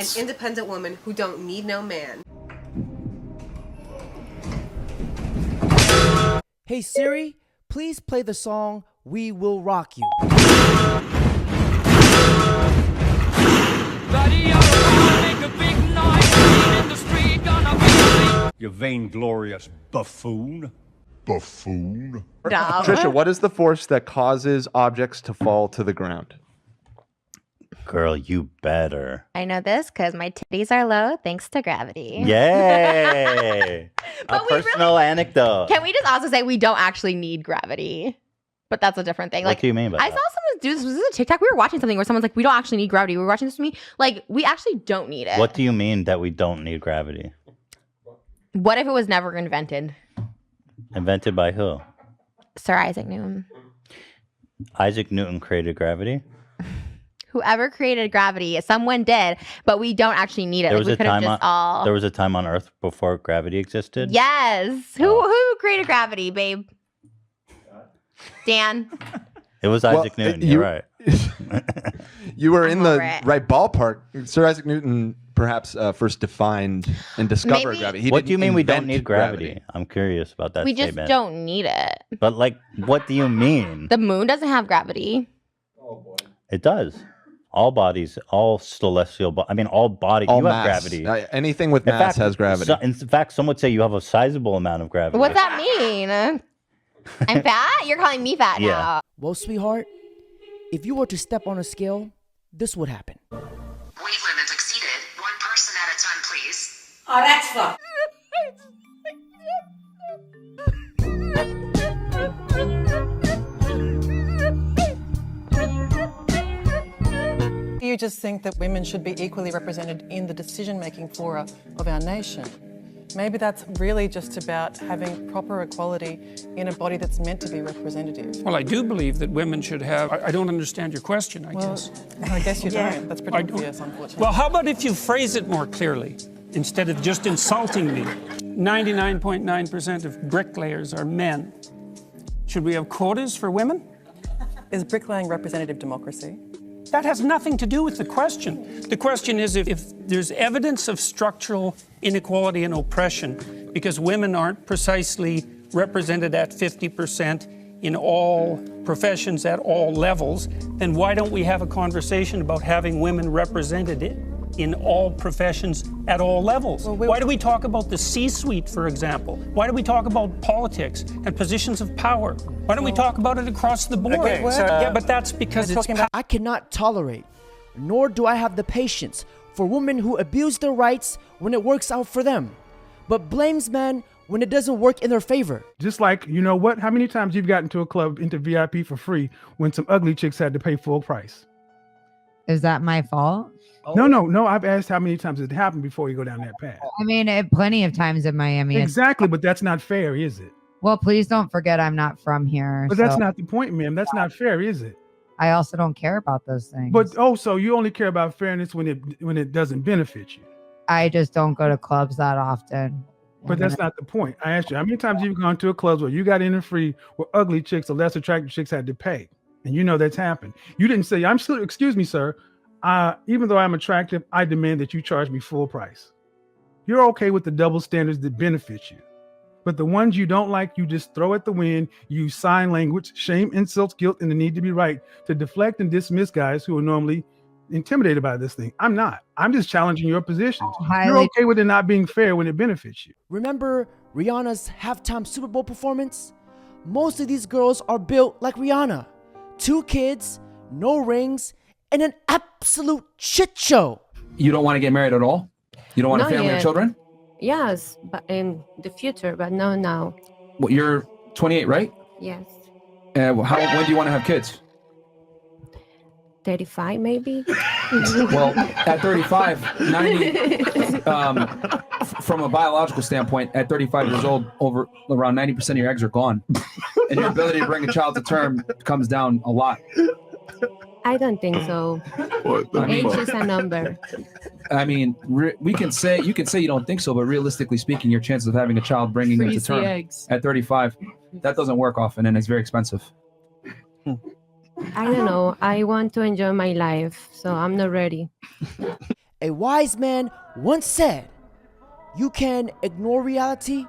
An independent woman who don't need no man. Hey Siri, please play the song We Will Rock You. You vainglorious buffoon. Buffoon. Trisha, what is the force that causes objects to fall to the ground? Girl, you better. I know this because my titties are low thanks to gravity. Yay! A personal anecdote. Can we just also say we don't actually need gravity? But that's a different thing. What do you mean by I that? saw someone do this. Was this a TikTok? We were watching something where someone's like, we don't actually need gravity. We were watching this to me. Like, we actually don't need it. What do you mean that we don't need gravity? What if it was never invented? Invented by who? Sir Isaac Newton. Isaac Newton created gravity? Whoever created gravity, someone did, but we don't actually need it. There Like, was we a could have time just on all. there was a time on Earth before gravity existed? Yes. Who created gravity, babe? Dan. It was Isaac Newton. You're right. You were in the it. right ballpark. Sir Isaac Newton perhaps first defined and discovered Maybe- gravity. He What do you didn't mean we don't invent need gravity? I'm curious about that We just statement. don't need it. But like, what do you mean? The moon doesn't have gravity. It does. All bodies, all celestial, all bodies, All you mass. have gravity. Anything with In mass fact, has gravity. In fact, some would say you have a sizable amount of gravity. What's that mean? I'm fat? You're calling me fat Yeah. now. Well, sweetheart, if you were to step on a scale, this would happen. Weight limit exceeded. One person at a time, please. Oh, that's fucked. You just think that women should be equally represented in the decision-making fora of our nation. Maybe that's really just about having proper equality in a body that's meant to be representative. Well, I do believe that women should have. I don't understand your question, I guess. I guess you don't. That's pretty I don't. obvious, unfortunately. Well, how about if you phrase it more clearly instead of just insulting me? 99.9% of bricklayers are men. Should we have quotas for women? Is bricklaying representative democracy? That has nothing to do with the question. The question is if there's evidence of structural inequality and oppression because women aren't precisely represented at 50% in all professions at all levels, then why don't we have a conversation about having women represented in all professions at all levels? Why do we talk about the C-suite, for example? Why do we talk about politics and positions of power? Why don't we talk about it across the board? Okay, Yeah, but that's because it's I cannot tolerate, nor do I have the patience for women who abuse their rights when it works out for them, but blames men when it doesn't work in their favor. Just like, you know what? How many times you've gotten to a club into VIP for free when some ugly chicks had to pay full price? Is that my fault? No. I've asked how many times it happened before you go down that path. I mean, plenty of times in Miami. Exactly, but that's not fair, is it? Well, please don't forget I'm not from here. But that's not the point, ma'am. That's not fair, is it? I also don't care about those things. But so you only care about fairness when it doesn't benefit you. I just don't go to clubs that often. But that's not the point. I asked you, how many times you've gone to a club where you got in for free where ugly chicks or less attractive chicks had to pay? And you know that's happened. You didn't say, excuse me, sir. Even though I'm attractive, I demand that you charge me full price. You're okay with the double standards that benefit you. But the ones you don't like, you just throw at the wind, use sign language, shame, insults, guilt, and the need to be right to deflect and dismiss guys who are normally intimidated by this thing. I'm not. I'm just challenging your positions. You're okay with it not being fair when it benefits you. Remember Rihanna's halftime Super Bowl performance? Most of these girls are built like Rihanna. 2 kids, no rings, and an absolute shit show. You don't want to get married at all? You don't want a family or children? Yes, but in the future, but no now. Well, you're 28, right? Yes. When do you want to have kids? 35 maybe? Well, at 35, 90, from a biological standpoint, at 35 years old, around 90% of your eggs are gone. And your ability to bring a child to term comes down a lot. I don't think so. Age is a number. I mean, you can say you don't think so, but realistically speaking, your chances of having a child bringing them to term at 35, that doesn't work often, and it's very expensive. I don't know. I want to enjoy my life, so I'm not ready. A wise man once said, "You can ignore reality,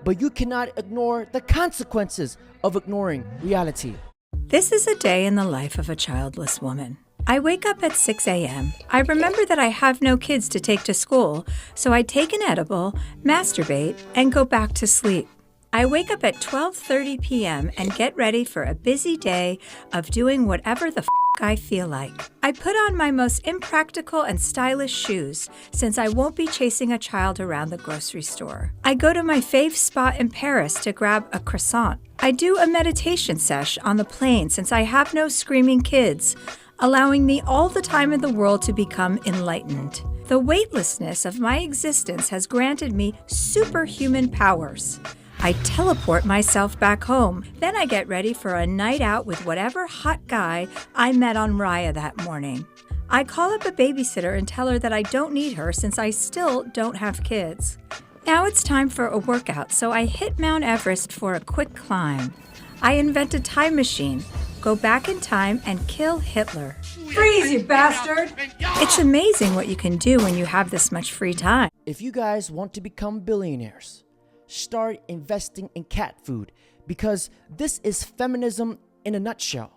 but you cannot ignore the consequences of ignoring reality." This is a day in the life of a childless woman. I wake up at 6 a.m. I remember that I have no kids to take to school, so I take an edible, masturbate, and go back to sleep. I wake up at 12:30 p.m. and get ready for a busy day of doing whatever the I feel like. I put on my most impractical and stylish shoes since I won't be chasing a child around the grocery store. I go to my fave spot in Paris to grab a croissant. I do a meditation sesh on the plane since I have no screaming kids, allowing me all the time in the world to become enlightened. The weightlessness of my existence has granted me superhuman powers. I teleport myself back home. Then I get ready for a night out with whatever hot guy I met on Raya that morning. I call up a babysitter and tell her that I don't need her since I still don't have kids. Now it's time for a workout, so I hit Mount Everest for a quick climb. I invent a time machine, go back in time, and kill Hitler. Freeze, you bastard! It's amazing what you can do when you have this much free time. If you guys want to become billionaires, start investing in cat food, because this is feminism in a nutshell.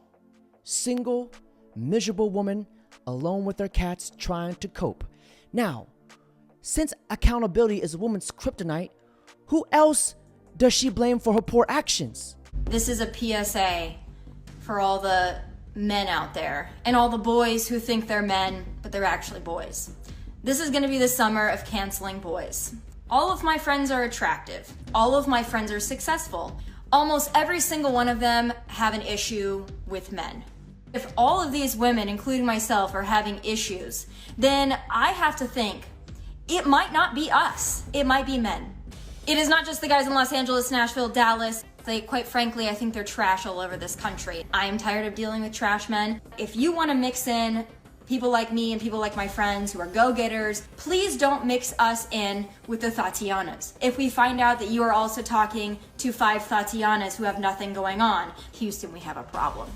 Single, miserable woman alone with her cats trying to cope. Now, since accountability is a woman's kryptonite, who else does she blame for her poor actions? This is a PSA for all the men out there and all the boys who think they're men, but they're actually boys. This is going to be the summer of canceling boys. All of my friends are attractive. All of my friends are successful. Almost every single one of them have an issue with men. If all of these women, including myself, are having issues, then I have to think it might not be us. It might be men. It is not just the guys in Los Angeles, Nashville, Dallas. Quite frankly, I think they're trash all over this country. I am tired of dealing with trash men. If you want to mix in people like me and people like my friends who are go-getters, please don't mix us in with the Tatianas. If we find out that you are also talking to 5 Tatianas who have nothing going on, Houston, we have a problem.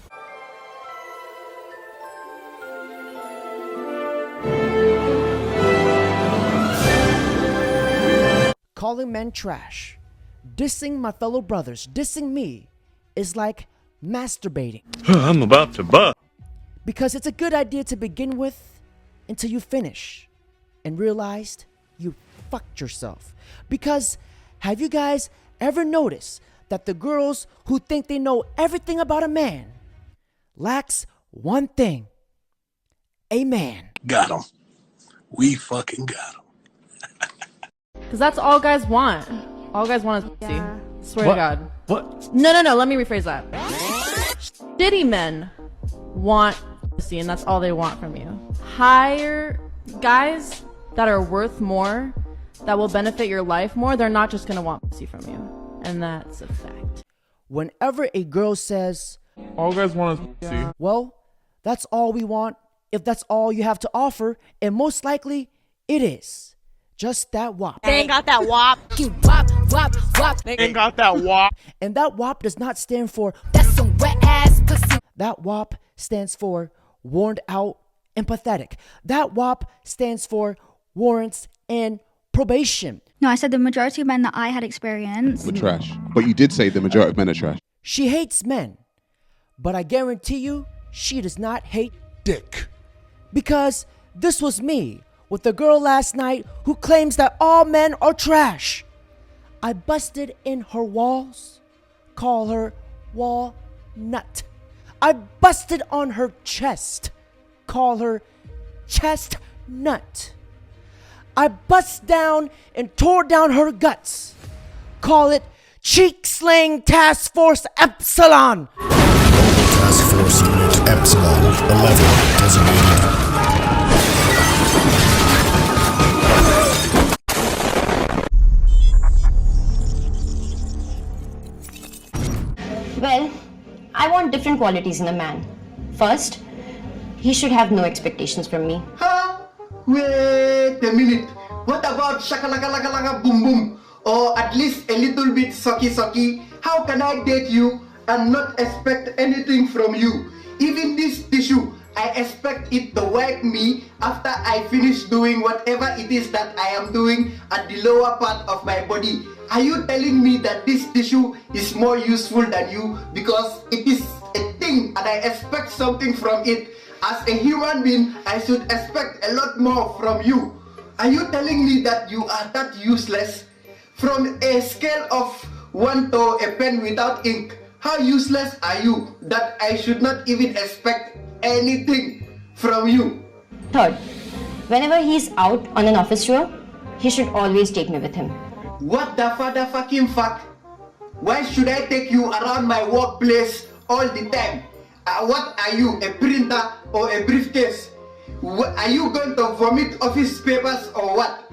Calling men trash, dissing my fellow brothers, dissing me, is like masturbating. I'm about to bust. Because it's a good idea to begin with until you finish and realized you fucked yourself. Because have you guys ever noticed that the girls who think they know everything about a man lacks one thing? A man. Got him. We fucking got him. Because that's all guys want. All guys want is pussy. Swear What? to God. What? No. Let me rephrase that. Shitty men want pussy, and that's all they want from you. Hire guys that are worth more, that will benefit your life more. They're not just gonna want pussy from you, and that's a fact. Whenever a girl says, all guys want is pussy, well, that's all we want, if that's all you have to offer, and most likely it is. Just that wop. They ain't got that wop. Wop, wop, wop. They ain't got that wop. And that wop does not stand for that's some wet ass pussy. That wop stands for warned out and pathetic. That wop stands for warrants and probation. No, I said the majority of men that I had experienced were trash. But you did say the majority of men are trash. She hates men, but I guarantee you she does not hate dick. Because this was me with a girl last night who claims that all men are trash. I busted in her walls, call her walnut. I busted on her chest, call her chestnut. I bust down and tore down her guts, call it Cheek Slaying Task Force Epsilon. Task Force Unit Epsilon 11 designated. Well, I want different qualities in a man. First, he should have no expectations from me. Huh? Wait a minute. What about shakalaka boom boom? Or at least a little bit sucky? How can I date you and not expect anything from you? Even this tissue, I expect it to wipe me after I finish doing whatever it is that I am doing at the lower part of my body. Are you telling me that this tissue is more useful than you because it is a thing and I expect something from it? As a human being, I should expect a lot more from you. Are you telling me that you are that useless? From a scale of 1 to a pen without ink, how useless are you that I should not even expect anything from you? Third, whenever he's out on an office tour, he should always take me with him. What the father fucking fuck? Why should I take you around my workplace all the time? What are you, a printer or a briefcase? Are you going to vomit office papers or what?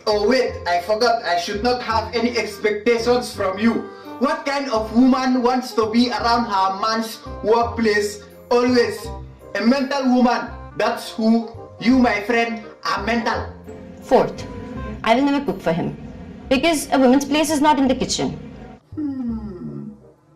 Oh wait, I forgot, I should not have any expectations from you. What kind of woman wants to be around her man's workplace always? A mental woman, that's who you, my friend, are mental. Fourth, I will never cook for him because a woman's place is not in the kitchen.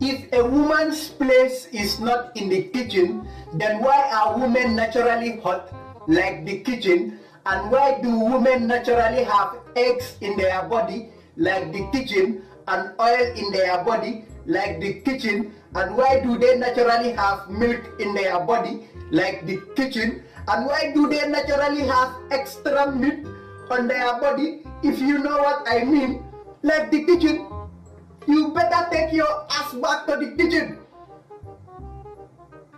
If a woman's place is not in the kitchen, then why are women naturally hot like the kitchen? And why do women naturally have eggs in their body like the kitchen and oil in their body like the kitchen? And why do they naturally have milk in their body like the kitchen? And why do they naturally have extra meat on their body, if you know what I mean, like the kitchen? You better take your ass back to the kitchen.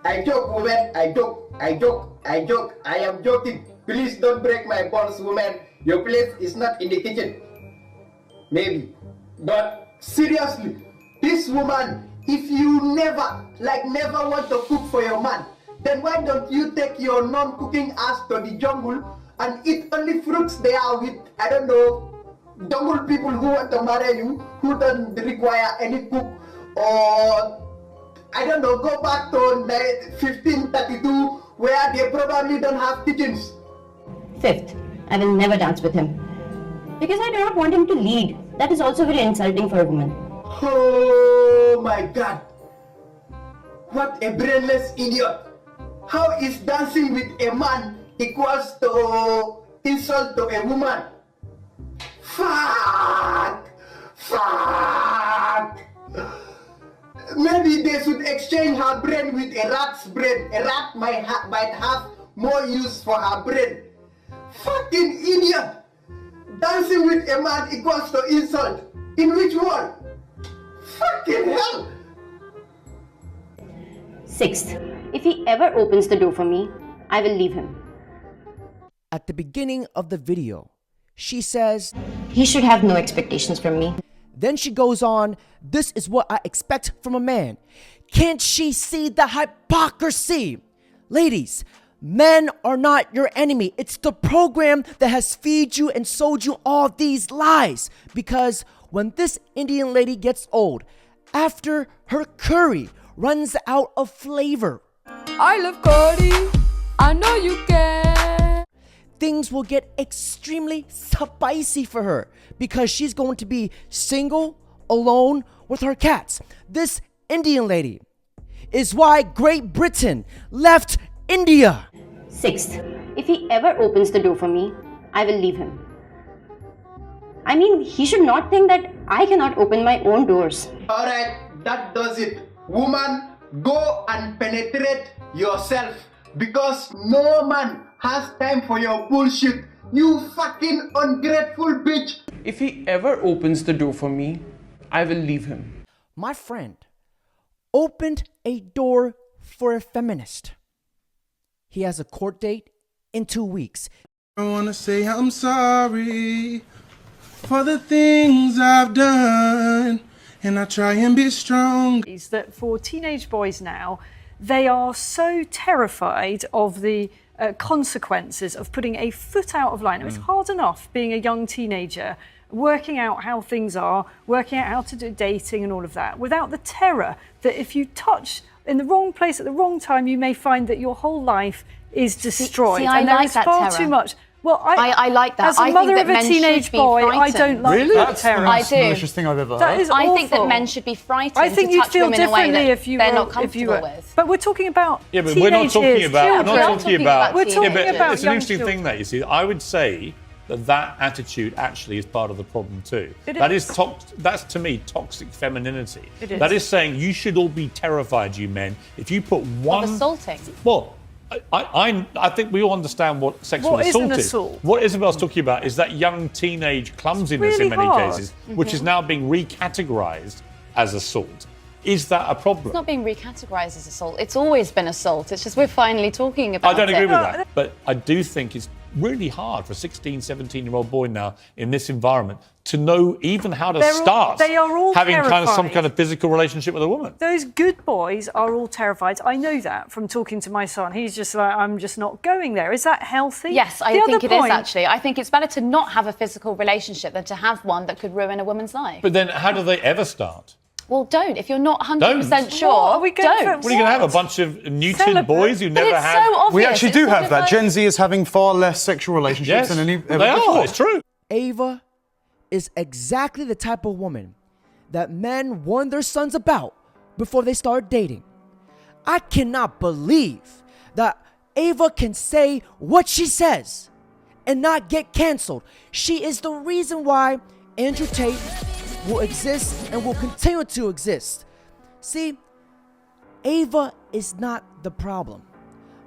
I joke, woman. I joke. I am joking. Please don't break my balls, woman. Your place is not in the kitchen. Maybe. But seriously, this woman, if you never want to cook for your man, then why don't you take your non-cooking ass to the jungle and eat only fruits there with, I don't know, jungle people who want to marry you, who don't require any cook, or I don't know, go back to 1532 where they probably don't have kitchens. Fifth, I will never dance with him because I do not want him to lead. That is also very insulting for a woman. Oh my God, what a brainless idiot. How is dancing with a man equals to insult to a woman? Fuck! Maybe they should exchange her brain with a rat's brain. A rat might have more use for her brain. Fucking idiot! Dancing with a man equals to insult. In which world? Fucking hell! Sixth, if he ever opens the door for me, I will leave him. At the beginning of the video, she says, he should have no expectations from me. Then she goes on, this is what I expect from a man. Can't she see the hypocrisy? Ladies, men are not your enemy. It's the program that has fed you and sold you all these lies. Because when this Indian lady gets old, after her curry runs out of flavor, I love curry, I know you can. Things will get extremely spicy for her because she's going to be single, alone with her cats. This Indian lady is why Great Britain left India. Sixth, if he ever opens the door for me, I will leave him. I mean, he should not think that I cannot open my own doors. Alright, that does it. Woman, go and penetrate yourself because no man has time for your bullshit. You fucking ungrateful bitch. If he ever opens the door for me, I will leave him. My friend opened a door for a feminist. He has a court date in 2 weeks. I want to say I'm sorry for the things I've done, and I try and be strong. Is that for teenage boys now, they are so terrified of the consequences of putting a foot out of line. It's hard enough being a young teenager, working out how things are, working out how to do dating and all of that, without the terror that if you touch in the wrong place at the wrong time, you may find that your whole life is destroyed. See, I and there like is that far terror. too much Well, I like that. As a I mother think of that a men teenage should be boy, I frightened. don't like Really? that That's the terror. most malicious thing I've ever heard. That is I think that awful. men should be frightened I think to you'd touch feel women in a way differently that if you they're were not comfortable with. But we're talking about Yeah, but we're not talking about. children. We're talking about It's an interesting thing that you see. I would say that attitude actually is part of the problem too. That is that's to me toxic femininity. It is. That is saying you should all be terrified, you men, if you put one. Of assaulting. Well, I think we all understand what sexual What is assault an is. assault? What Isabel's talking about is that young teenage clumsiness really in many hard. cases, which is now being recategorized as assault. Is that a problem? It's not being recategorized as assault. It's always been assault. It's just we're finally talking about it. I don't agree with that. But I do think it's really hard for a 16, 17-year-old boy now in this environment to know even how to start they are all having some terrified. kind of physical relationship with a woman. Those good boys are all terrified. I know that from talking to my son. He's just like, I'm just not going there. Is that healthy? Yes, I think it is actually. I think it's better to not have a physical relationship than to have one that could ruin a woman's life. But then how do they ever start? Well, don't. If you're not 100% Don't. sure, What? Are we going don't. What are you going to have? A bunch of neutered boys who never had... so obvious. We actually It's do sort have of that. like- Gen Z is having far less sexual relationships Yes, than any ever they are. before. It's true. Ava is exactly the type of woman that men warn their sons about before they start dating. I cannot believe that Ava can say what she says and not get canceled. She is the reason why Andrew Tate will exist and will continue to exist. See, Ava is not the problem.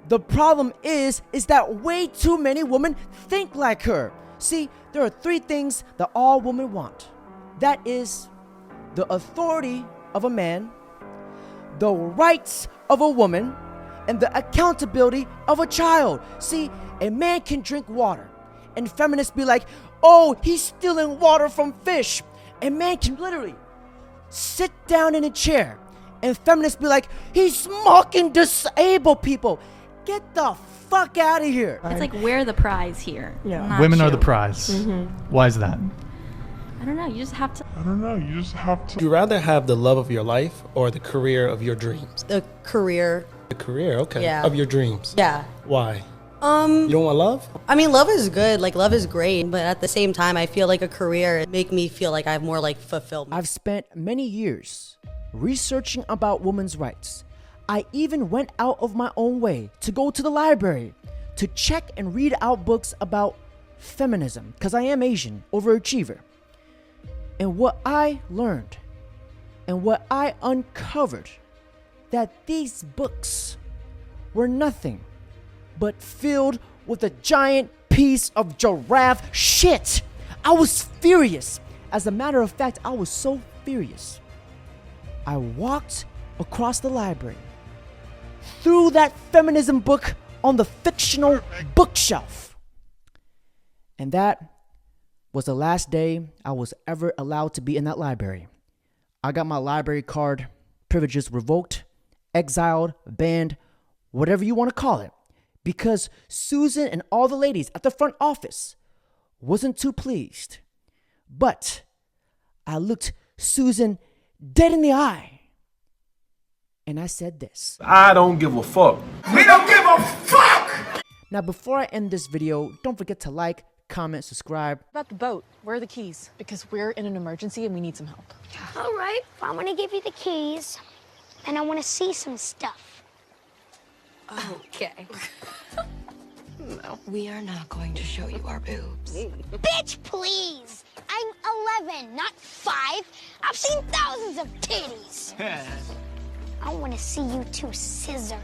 The problem is that way too many women think like her. See, there are 3 things that all women want. That is the authority of a man, the rights of a woman, and the accountability of a child. See, a man can drink water, and feminists be like, oh, he's stealing water from fish. A man can literally sit down in a chair, and feminists be like, he's mocking disabled people. Get the fuck out of here. It's like we're the prize here. not Women are you. the prize. Why is that? I don't know. You just have to. Would you rather have the love of your life or the career of your dreams? The career. The career, okay. Yeah. Of your dreams. Yeah. Why? You don't want love? I mean, love is good. Like, love is great. But at the same time, I feel like a career make me feel like I have more like fulfillment. I've spent many years researching about women's rights. I even went out of my own way to go to the library to check and read out books about feminism, because I am Asian, overachiever. And what I learned and what I uncovered, that these books were nothing but filled with a giant piece of giraffe shit. I was furious. As a matter of fact, I was so furious. I walked across the library, threw that feminism book on the fictional bookshelf. And that was the last day I was ever allowed to be in that library. I got my library card privileges revoked, exiled, banned, whatever you want to call it, because Susan and all the ladies at the front office wasn't too pleased. But I looked Susan dead in the eye, and I said this. I don't give a fuck. We don't give a fuck! Now, before I end this video, don't forget to like, comment, subscribe. About the boat, where are the keys? Because we're in an emergency and we need some help. All right, I'm gonna give you the keys, and I want to see some stuff. Okay. No. We are not going to show you our boobs. Bitch, please! I'm 11, not 5. I've seen thousands of titties. I want to see you two scissor.